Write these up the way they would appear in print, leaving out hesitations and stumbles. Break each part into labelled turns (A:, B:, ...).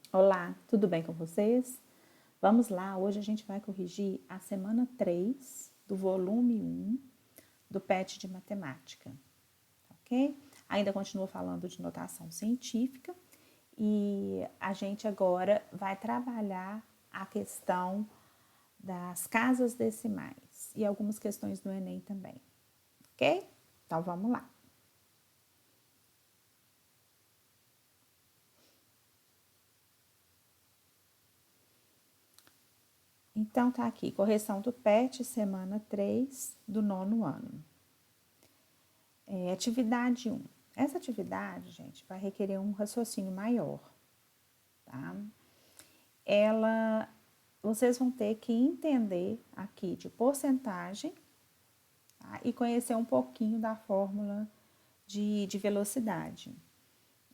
A: Olá, tudo bem com vocês? Vamos lá, hoje a gente vai corrigir a semana 3 do volume 1 do PET de Matemática, ok? Ainda continuo falando de notação científica e a gente agora vai trabalhar a questão das casas decimais e algumas questões do Enem também, ok? Então vamos lá. Então tá aqui, correção do PET, semana 3 do nono ano. Atividade 1. Essa atividade, gente, vai requerer um raciocínio maior, tá? Vocês vão ter que entender aqui de porcentagem, tá? E conhecer um pouquinho da fórmula de velocidade.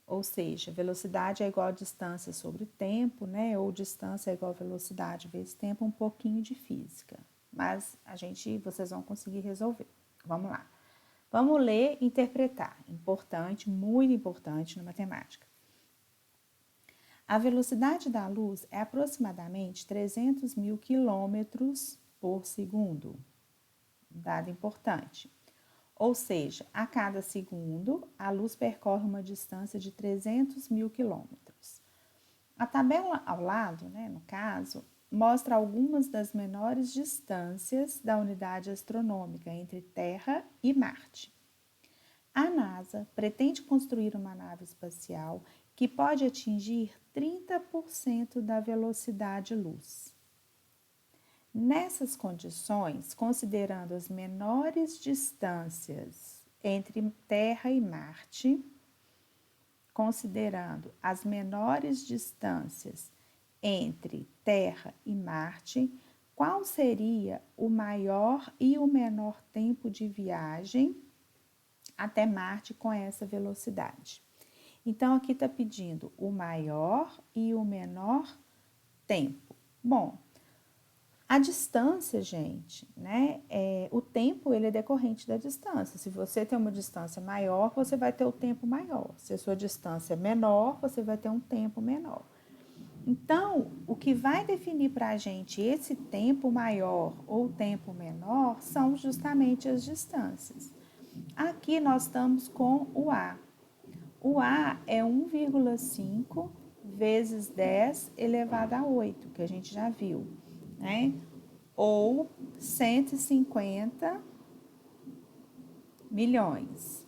A: Ou seja, velocidade é igual a distância sobre tempo, né? Ou distância é igual a velocidade vezes tempo, um pouquinho de física. Mas vocês vão conseguir resolver. Vamos lá. Vamos ler e interpretar. Importante, muito importante na matemática. A velocidade da luz é aproximadamente 300 mil quilômetros por segundo. Dado importante. Ou seja, a cada segundo, a luz percorre uma distância de 300 mil quilômetros. A tabela ao lado, né, no caso, mostra algumas das menores distâncias da unidade astronômica entre Terra e Marte. A NASA pretende construir uma nave espacial que pode atingir 30% da velocidade-luz. Nessas condições, considerando as menores distâncias entre Terra e Marte, considerando as menores distâncias entre Terra e Marte, qual seria o maior e o menor tempo de viagem até Marte com essa velocidade? Então, aqui está pedindo o maior e o menor tempo. Bom, a distância, gente, né? O tempo ele é decorrente da distância. Se você tem uma distância maior, você vai ter o tempo maior. Se a sua distância é menor, você vai ter um tempo menor. Então, o que vai definir para a gente esse tempo maior ou tempo menor são justamente as distâncias. Aqui nós estamos com o A. O A é 1,5 vezes 10 elevado a 8, que a gente já viu, né? Ou 150 milhões.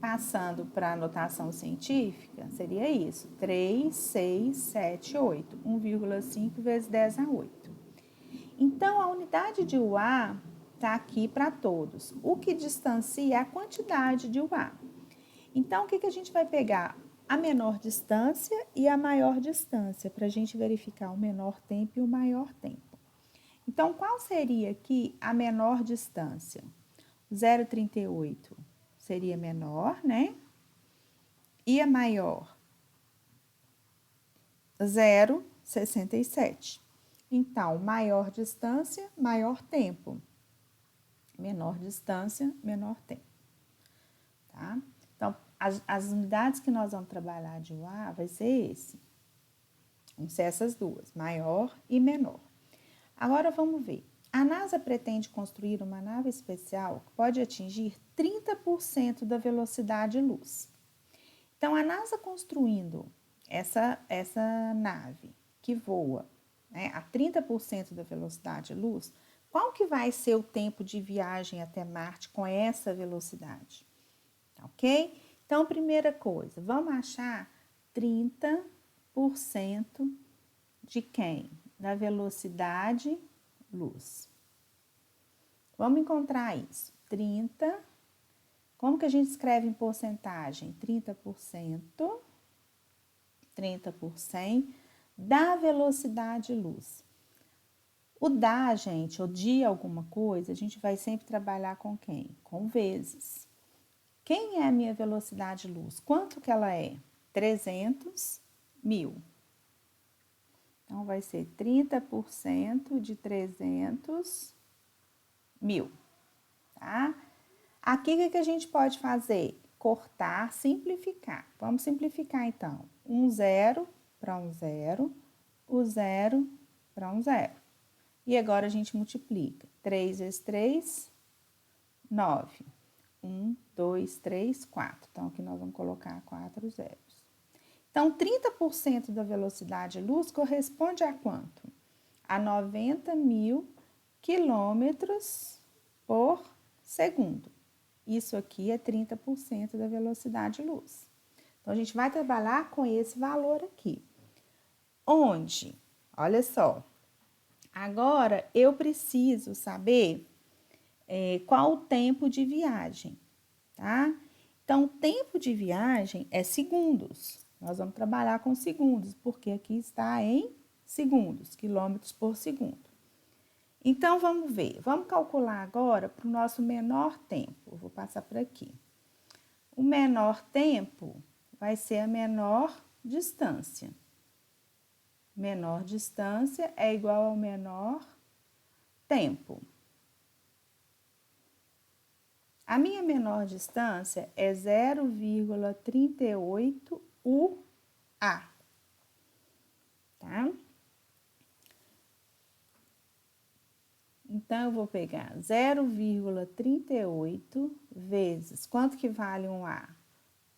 A: Passando para a notação científica, seria isso: 3, 6, 7, 8. 1,5 vezes 10 a 8. Então, a unidade de UA está aqui para todos. O que distancia é a quantidade de UA. Então, o que a gente vai pegar? A menor distância e a maior distância, para a gente verificar o menor tempo e o maior tempo. Então, qual seria aqui a menor distância? 0,38 seria menor, né? E a maior? 0,67. Então, maior distância, maior tempo. Menor distância, menor tempo. Tá? Então, as unidades que nós vamos trabalhar de UA vai ser esse. Vão ser essas duas, maior e menor. Agora vamos ver. A NASA pretende construir uma nave especial que pode atingir 30% da velocidade-luz. Então, a NASA construindo essa nave que voa, né, a 30% da velocidade-luz, qual que vai ser o tempo de viagem até Marte com essa velocidade? Ok? Então, primeira coisa, vamos achar 30% de quem? Da velocidade luz. Vamos encontrar isso. 30. Como que a gente escreve em porcentagem? 30%, 30 por 100 da velocidade luz. O da, gente, ou de alguma coisa, a gente vai sempre trabalhar com quem? Com vezes. Quem é a minha velocidade luz? Quanto que ela é? 300 mil. Então, vai ser 30% de 300 mil, tá? Aqui, o que a gente pode fazer? cortar, simplificar. Vamos simplificar, então. Um zero para um zero, o zero para um zero. E agora a gente multiplica. 3 vezes 3, 9. 1, 2, 3, 4. Então, aqui nós vamos colocar 4 zeros. Então, 30% da velocidade luz corresponde a quanto? A 90.000 quilômetros por segundo. Isso aqui é 30% da velocidade luz. Então, a gente vai trabalhar com esse valor aqui. Onde? Olha só. Agora, eu preciso saber qual o tempo de viagem, tá? Então, o tempo de viagem é segundos. Nós vamos trabalhar com segundos, porque aqui está em segundos, quilômetros por segundo. Então, vamos ver. Vamos calcular agora para o nosso menor tempo. Eu vou passar por aqui. O menor tempo vai ser a menor distância. Menor distância é igual ao menor tempo. A minha menor distância é 0,38 UA, tá? Então, eu vou pegar 0,38 vezes, quanto que vale um A?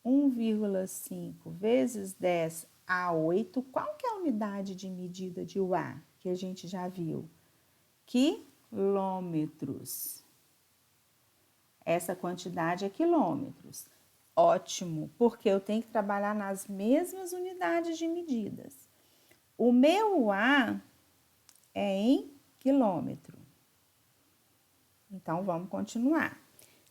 A: 1,5 vezes 10 a 8. Qual que é a unidade de medida de UA que a gente já viu? Quilômetros. Essa quantidade é quilômetros. Ótimo, porque eu tenho que trabalhar nas mesmas unidades de medidas. O meu UA é em quilômetro. Então, vamos continuar.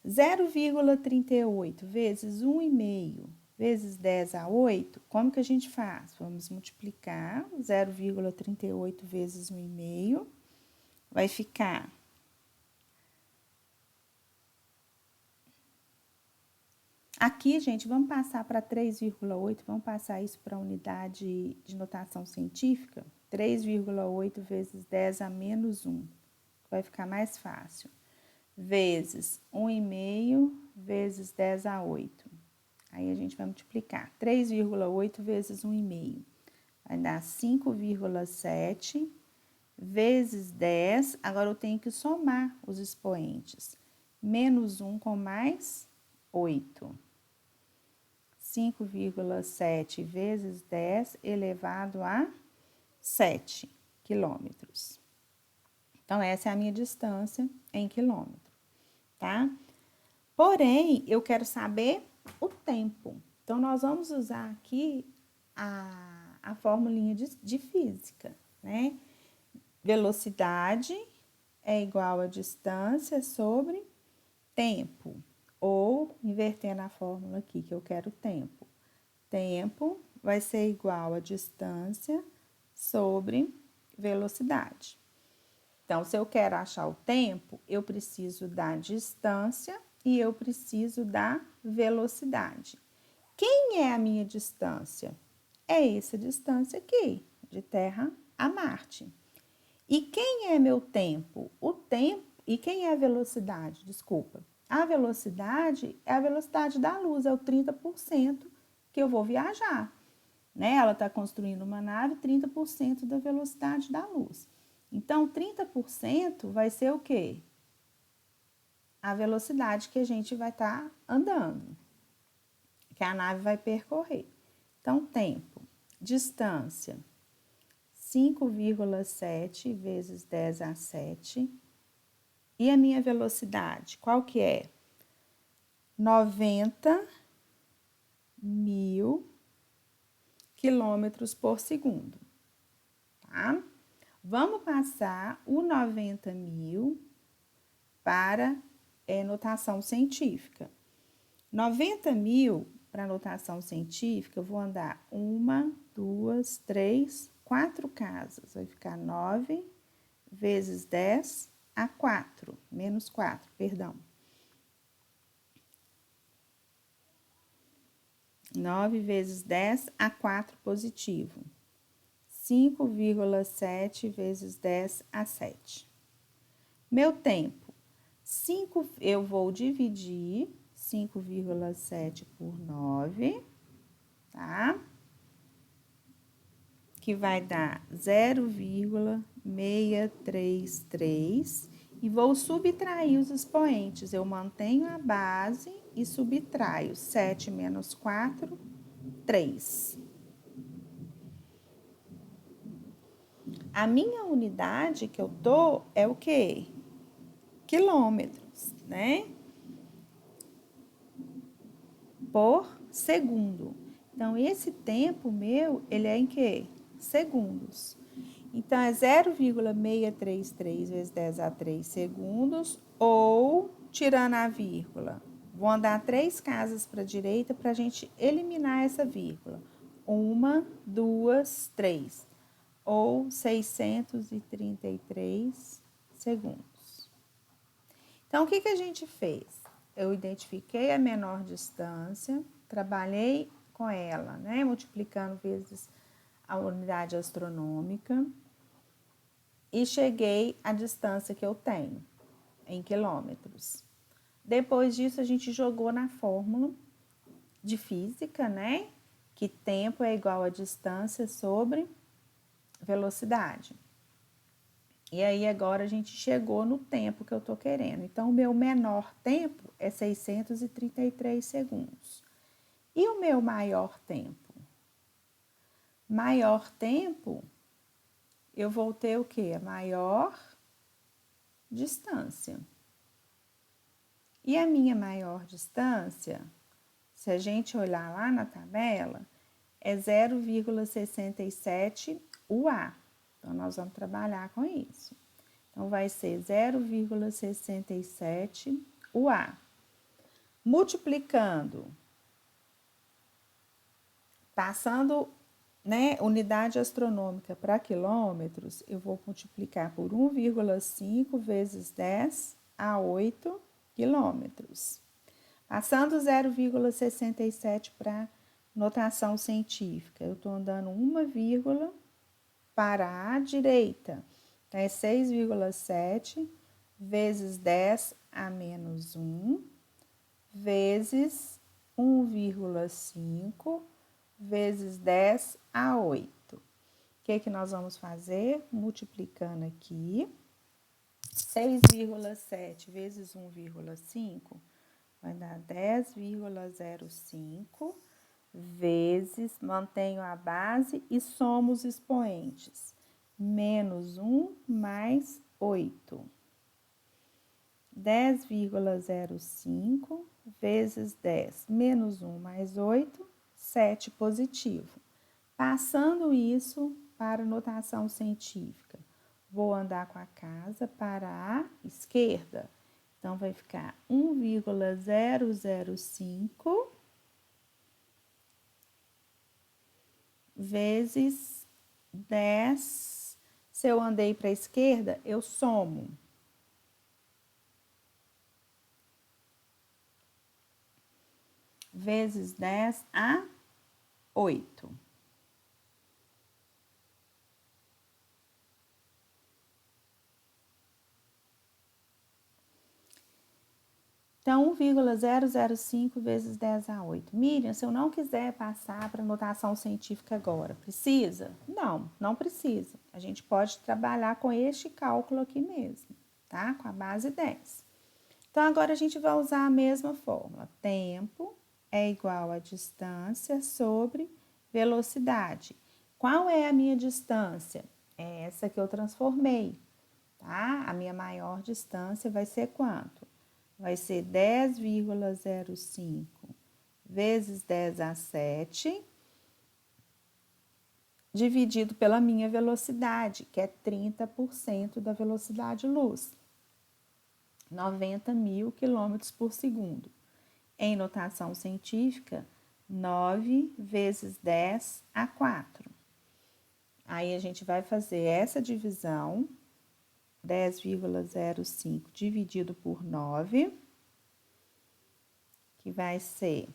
A: 0,38 vezes 1,5 vezes 10 a 8, como que a gente faz? Vamos multiplicar 0,38 vezes 1,5, vai ficar aqui, gente, vamos passar para 3,8, vamos passar isso para a unidade de notação científica. 3,8 vezes 10 a menos 1, vai ficar mais fácil. Vezes 1,5 vezes 10 a 8. Aí a gente vai multiplicar. 3,8 vezes 1,5 vai dar 5,7 vezes 10. Agora eu tenho que somar os expoentes. Menos 1 com mais 8. 5,7 vezes 10 elevado a 7 quilômetros. Então, essa é a minha distância em quilômetro, tá? Porém, eu quero saber o tempo. Então, nós vamos usar aqui a formulinha de física, né? Velocidade é igual a distância sobre tempo. Ou, invertendo a fórmula aqui, que eu quero tempo. Tempo vai ser igual a distância sobre velocidade. Então, se eu quero achar o tempo, eu preciso da distância e eu preciso da velocidade. Quem é a minha distância? É essa distância aqui, de Terra a Marte. E quem é meu tempo? O tempo. E quem é a velocidade? Desculpa. A velocidade é a velocidade da luz, é o 30% que eu vou viajar. Né? Ela está construindo uma nave, 30% da velocidade da luz. Então, 30% vai ser o quê? A velocidade que a gente vai estar andando, que a nave vai percorrer. Então, tempo, distância, 5,7 vezes 10 a 7. E a minha velocidade, qual que é? 90.000 quilômetros por segundo, tá? Vamos passar o 90.000 para notação científica. 90.000 para notação científica, eu vou andar 1, 2, 3, 4 casas. Vai ficar 9 vezes 10 a 4, menos 4, perdão. 9 vezes 10 a 4 positivo. 5,7 vezes 10 a 7. Meu tempo, eu vou dividir 5,7 por 9, tá? Que vai dar 0,633 e vou subtrair os expoentes. Eu mantenho a base e subtraio 7 menos 4, 3. A minha unidade que eu tô é o quê? Quilômetros, né? Por segundo. Então, esse tempo meu, ele é em quê? Segundos. Então, é 0,633 vezes 10 a 3 segundos, ou, tirando a vírgula, vou andar 3 casas para a direita para a gente eliminar essa vírgula. 1, 2, 3. Ou 633 segundos. Então, o que a gente fez? Eu identifiquei a menor distância, trabalhei com ela, né? Multiplicando vezes a unidade astronômica e cheguei à distância que eu tenho, em quilômetros. Depois disso, a gente jogou na fórmula de física, né? Que tempo é igual a distância sobre velocidade. E aí, agora a gente chegou no tempo que eu tô querendo. Então, o meu menor tempo é 633 segundos. E o meu maior tempo? Maior tempo, eu vou ter o quê? A maior distância. E a minha maior distância, se a gente olhar lá na tabela, é 0,67 UA. Então, nós vamos trabalhar com isso. Então, vai ser 0,67 UA. Multiplicando, passando, né, unidade astronômica para quilômetros, eu vou multiplicar por 1,5 vezes 10 a 8 quilômetros. Passando 0,67 para notação científica, eu estou andando uma vírgula para a direita. Então, é 6,7 vezes 10 a menos 1, vezes 1,5 vezes 10 a 8. O que nós vamos fazer? Multiplicando aqui, 6,7 vezes 1,5 vai dar 10,05 vezes, mantenho a base e somo os expoentes. Menos 1 mais 8. 10,05 vezes 10 menos 1 mais 8, 7 positivo. Passando isso para notação científica, vou andar com a casa para a esquerda. Então, vai ficar 1,005 vezes 10. Se eu andei para a esquerda, eu somo. Vezes 10 a 8. Então, 1,005 vezes 10 a 8. Miriam, se eu não quiser passar para notação científica agora, precisa? Não, não precisa. A gente pode trabalhar com este cálculo aqui mesmo, tá? Com a base 10. Então, agora a gente vai usar a mesma fórmula. Tempo é igual a distância sobre velocidade. Qual é a minha distância? É essa que eu transformei, tá? A minha maior distância vai ser quanto? Vai ser 10,05 vezes 10 a 7, dividido pela minha velocidade, que é 30% da velocidade luz. 90.000 quilômetros por segundo. Em notação científica, 9 vezes 10 a 4. Aí, a gente vai fazer essa divisão, 10,05 dividido por 9, que vai ser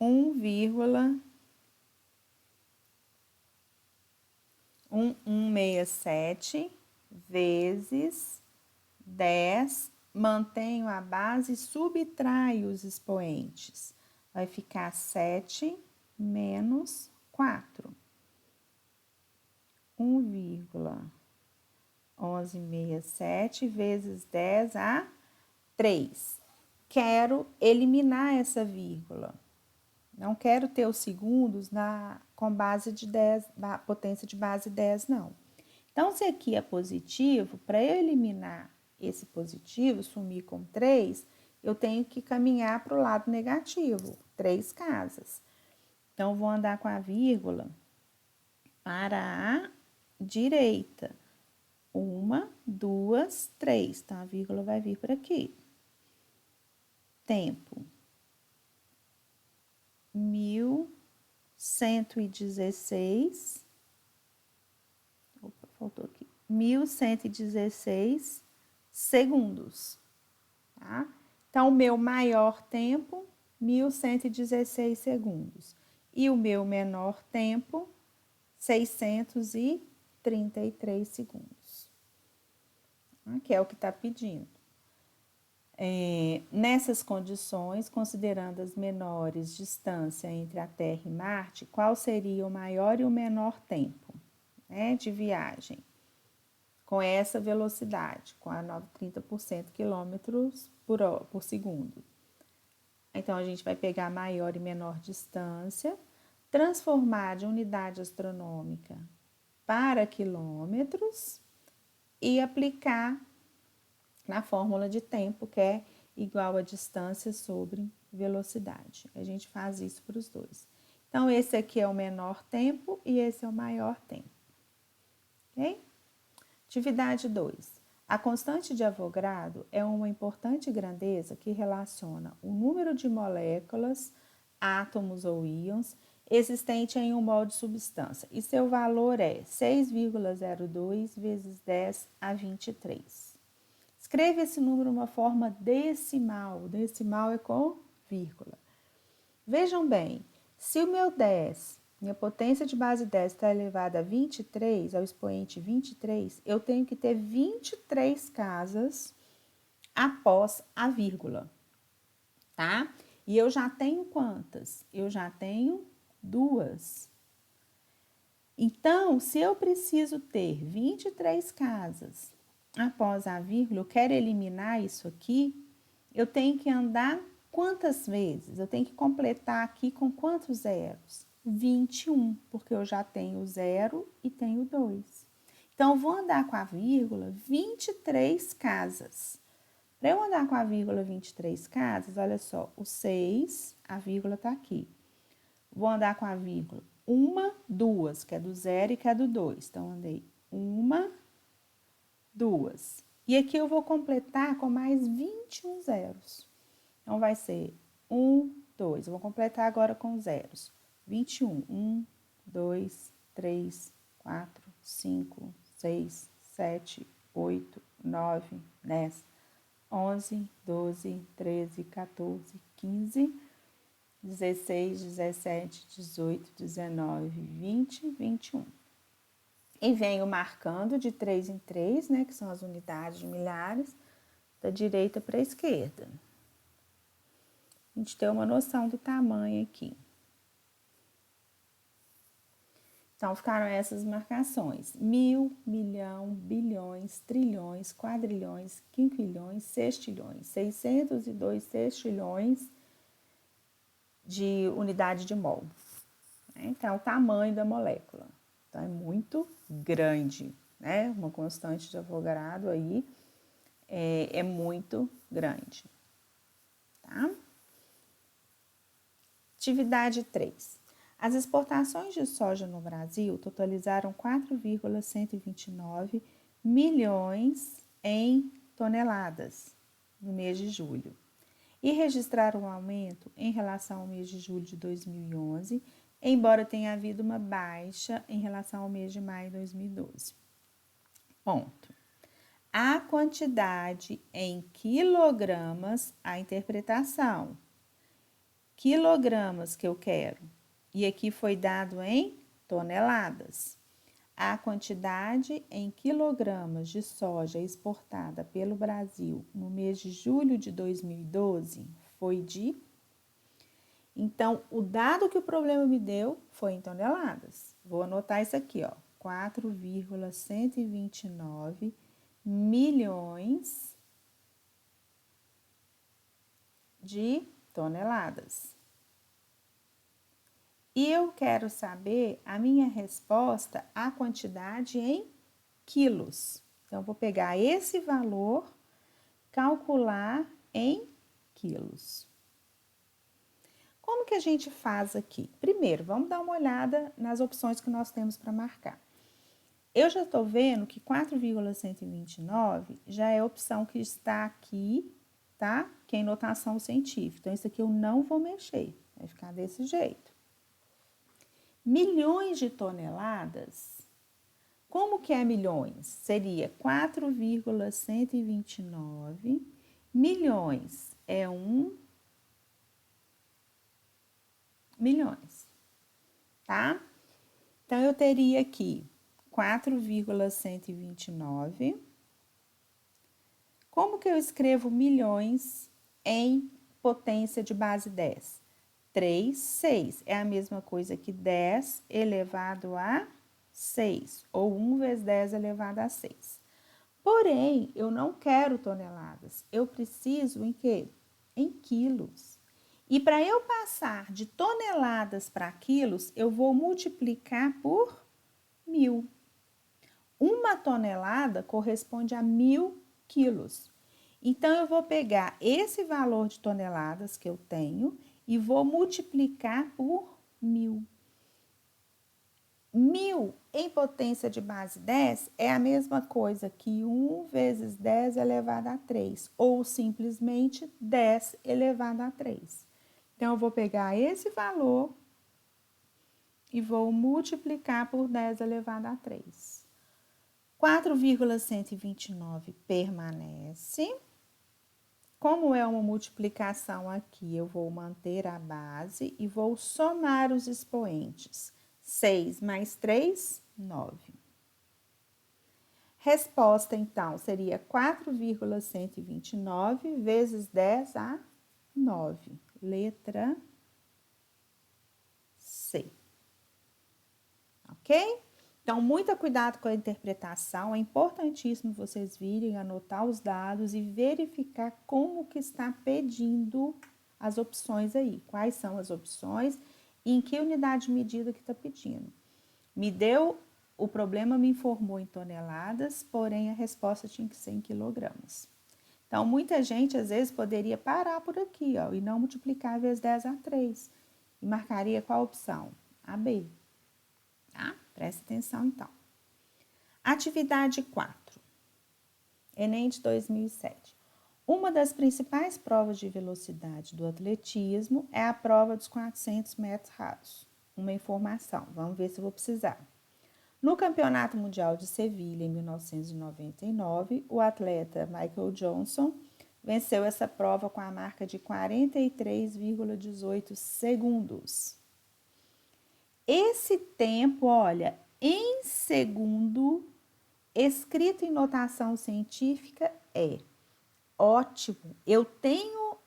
A: 1,1167 vezes 10 mantenho a base e subtraio os expoentes. Vai ficar 7 menos 4. 1,1167 vezes 10 a 3. Quero eliminar essa vírgula. Não quero ter os segundos com base de 10, potência de base 10, não. Então, se aqui é positivo, para eu eliminar esse positivo, sumir com 3, eu tenho que caminhar para o lado negativo, 3 casas. Então, vou andar com a vírgula para a direita. 1, 2, 3. Então, a vírgula vai vir por aqui. Tempo. 1116. Opa, faltou aqui. 1116 segundos. Tá? Então, o meu maior tempo, 1116 segundos. E o meu menor tempo, 633 segundos. Que é o que está pedindo. Nessas condições, considerando as menores distância entre a Terra e Marte, qual seria o maior e o menor tempo, né, de viagem? Com essa velocidade, com a 30% quilômetros por segundo. Então, a gente vai pegar a maior e menor distância, transformar de unidade astronômica para quilômetros e aplicar na fórmula de tempo, que é igual a distância sobre velocidade. A gente faz isso para os dois. Então, esse aqui é o menor tempo e esse é o maior tempo. Ok? Atividade 2. A constante de Avogadro é uma importante grandeza que relaciona o número de moléculas, átomos ou íons existente em um mol de substância e seu valor é 6,02 vezes 10 a 23. Escreva esse número de uma forma decimal. Decimal é com vírgula. Vejam bem, se o meu 10, minha potência de base 10 está elevada a 23, ao expoente 23, eu tenho que ter 23 casas após a vírgula, tá? E eu já tenho quantas? Eu já tenho 2. Então, se eu preciso ter 23 casas após a vírgula, eu quero eliminar isso aqui, eu tenho que andar quantas vezes? Eu tenho que completar aqui com quantos zeros? 21, porque eu já tenho 0 e tenho 2. Então, eu vou andar com a vírgula 23 casas. Para eu andar com a vírgula 23 casas, olha só, o 6, a vírgula está aqui. Vou andar com a vírgula 1, 2, que é do 0 e que é do 2. Então, andei 1, 2. E aqui eu vou completar com mais 21 zeros. Então, vai ser 1, 2. Eu vou completar agora com zeros. 21. 1, 2, 3, 4, 5, 6, 7, 8, 9, 10, 11, 12, 13, 14, 15, 16, 17, 18, 19, 20, 21. E venho marcando de 3 em 3, né, que são as unidades de milhares, da direita para a esquerda. A gente tem uma noção do tamanho aqui. Então, ficaram essas marcações: 1000, milhão, bilhões, trilhões, quadrilhões, quinquilhões, sextilhões, 602 sextilhões de unidade de mol. Então, é o tamanho da molécula. Então, é muito grande, né? Uma constante de Avogadro aí é muito grande, tá? Atividade 3. As exportações de soja no Brasil totalizaram 4,129 milhões em toneladas no mês de julho e registraram um aumento em relação ao mês de julho de 2011, embora tenha havido uma baixa em relação ao mês de maio de 2012. Ponto. A quantidade em quilogramas, a interpretação. Quilogramas que eu quero. E aqui foi dado em toneladas. a quantidade em quilogramas de soja exportada pelo Brasil no mês de julho de 2012 foi de... Então, o dado que o problema me deu foi em toneladas. Vou anotar isso aqui, ó, 4,129 milhões de toneladas. E eu quero saber a minha resposta, a quantidade em quilos. Então, vou pegar esse valor, calcular em quilos. Como que a gente faz aqui? Primeiro, vamos dar uma olhada nas opções que nós temos para marcar. Eu já estou vendo que 4,129 já é a opção que está aqui, tá? Que é em notação científica. Então, isso aqui eu não vou mexer, vai ficar desse jeito. Milhões de toneladas, como que é milhões? Seria 4,129 milhões, é 1 milhões, tá? Então, eu teria aqui 4,129. Como que eu escrevo milhões em potência de base 10? 3, 6. É a mesma coisa que 10 elevado a 6, ou 1 vezes 10 elevado a 6. Porém, eu não quero toneladas, eu preciso em quê? Em quilos. E para eu passar de toneladas para quilos, eu vou multiplicar por 1.000. Uma tonelada corresponde a 1.000 quilos. Então, eu vou pegar esse valor de toneladas que eu tenho e vou multiplicar por 1.000. 1.000 em potência de base 10 é a mesma coisa que 1 vezes 10 elevado a 3, ou simplesmente 10 elevado a 3. Então, eu vou pegar esse valor e vou multiplicar por 10 elevado a 3. 4,129 permanece. Como é uma multiplicação aqui, eu vou manter a base e vou somar os expoentes. 6 mais 3, 9. Resposta, então, seria 4,129 vezes 10 a 9. Letra C. Ok? Então, muito cuidado com a interpretação. É importantíssimo vocês virem, anotar os dados e verificar como que está pedindo as opções aí. Quais são as opções e em que unidade de medida que está pedindo. Me deu, o problema me informou em toneladas, porém a resposta tinha que ser em quilogramas. Então, muita gente, às vezes, poderia parar por aqui, ó, e não multiplicar vezes 10 a 3. E marcaria qual opção? A B. Tá? Presta atenção, então. Atividade 4. Enem de 2007. Uma das principais provas de velocidade do atletismo é a prova dos 400 metros rasos. Uma informação, vamos ver se eu vou precisar. No Campeonato Mundial de Sevilha, em 1999, o atleta Michael Johnson venceu essa prova com a marca de 43,18 segundos. Esse tempo, olha, em segundo, escrito em notação científica, é ótimo. Eu tenho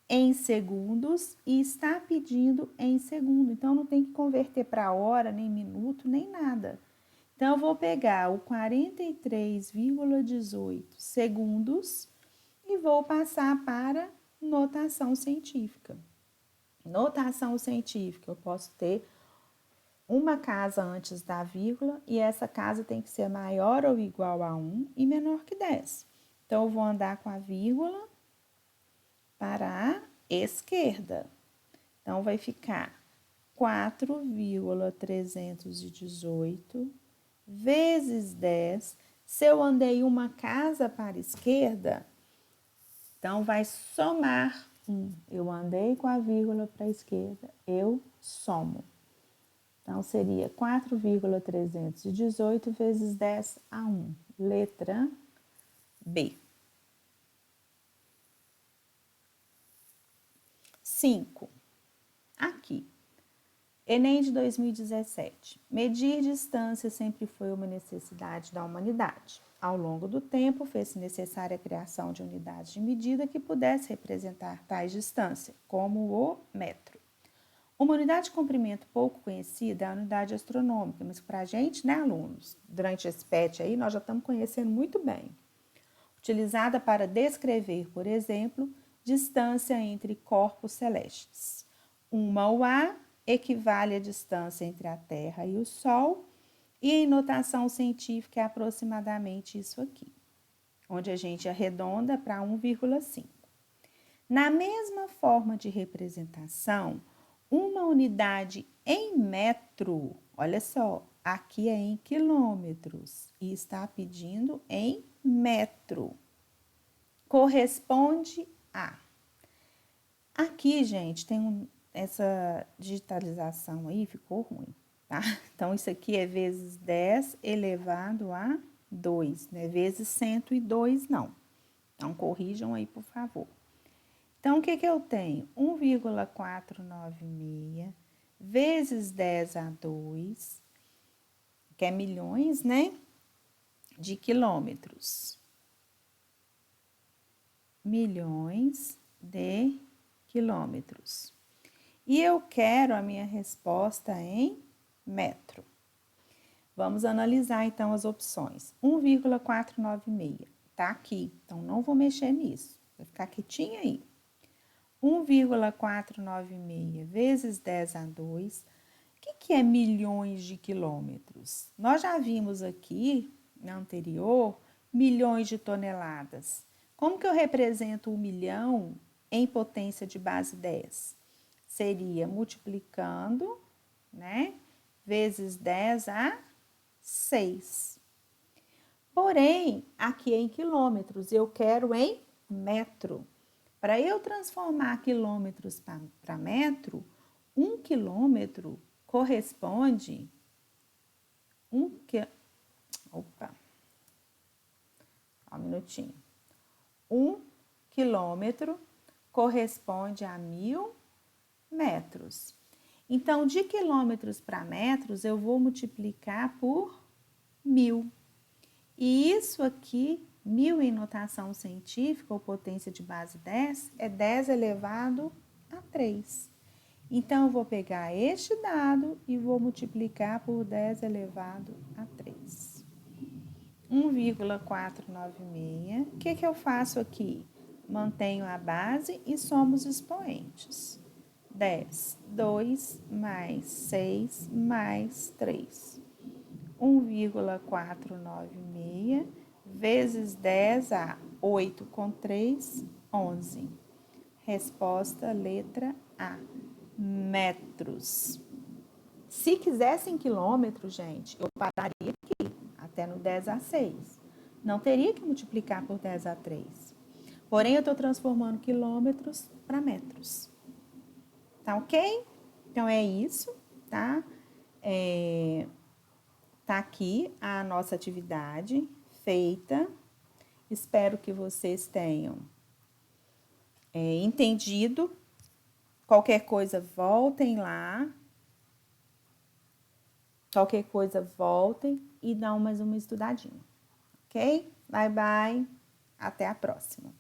A: em segundos e está pedindo em segundo. Então, não tem que converter para hora, nem minuto, nem nada. Então, eu vou pegar o 43,18 segundos e vou passar para notação científica. Notação científica, eu posso ter uma casa antes da vírgula e essa casa tem que ser maior ou igual a 1 e menor que 10. Então, eu vou andar com a vírgula para a esquerda. Então, vai ficar 4,318 vezes 10. Se eu andei uma casa para a esquerda, então vai somar 1. Eu andei com a vírgula para a esquerda, eu somo. Então, seria 4,318 vezes 10 a 1. Letra B. 5. Aqui. Enem de 2017. Medir distância sempre foi uma necessidade da humanidade. Ao longo do tempo, fez-se necessária a criação de unidades de medida que pudesse representar tais distâncias, como o metro. Uma unidade de comprimento pouco conhecida é a unidade astronômica, mas para a gente, né, alunos, durante esse PET aí, nós já estamos conhecendo muito bem. Utilizada para descrever, por exemplo, distância entre corpos celestes. Uma UA equivale à distância entre a Terra e o Sol, e em notação científica é aproximadamente isso aqui, onde a gente arredonda para 1,5. Na mesma forma de representação, uma unidade em metro, olha só, aqui é em quilômetros e está pedindo em metro, corresponde a. Aqui, gente, tem essa digitalização aí, ficou ruim, tá? Então, isso aqui é vezes 10 elevado a 2, né? Vezes 102, não. Então, corrijam aí, por favor. Então, o que que eu tenho? 1,496 vezes 10 a 2, que é milhões, né? De quilômetros. Milhões de quilômetros. E eu quero a minha resposta em metro. Vamos analisar, então, as opções. 1,496, tá aqui, então não vou mexer nisso, vai ficar quietinha aí. 1,496 vezes 10 a 2, o que é milhões de quilômetros? Nós já vimos aqui, na anterior, milhões de toneladas. Como que eu represento 1 milhão em potência de base 10? Seria multiplicando, né, vezes 10 a 6. Porém, aqui é em quilômetros, eu quero em metro. Para eu transformar quilômetros para metro, 1 quilômetro corresponde opa, um minutinho. 1 quilômetro corresponde a 1000 metros. Então, de quilômetros para metros, eu vou multiplicar por 1000. E isso aqui, 1000 em notação científica, ou potência de base 10, é 10 elevado a 3. Então, eu vou pegar este dado e vou multiplicar por 10 elevado a 3. 1,496. O que eu faço aqui? Mantenho a base e somo os expoentes. 10, 2 mais 6 mais 3. 1,496 vezes 10 a 8 com 3, 11. Resposta letra A, metros. Se quisesse em quilômetros, gente, eu pararia aqui, até no 10 a 6. Não teria que multiplicar por 10 a 3. Porém, eu estou transformando quilômetros para metros. Tá ok? Então, é isso, tá? Tá aqui a nossa atividade feita. Espero que vocês tenham entendido. Qualquer coisa, voltem lá. Qualquer coisa, voltem e dão mais uma estudadinha. Ok? Bye, bye. Até a próxima.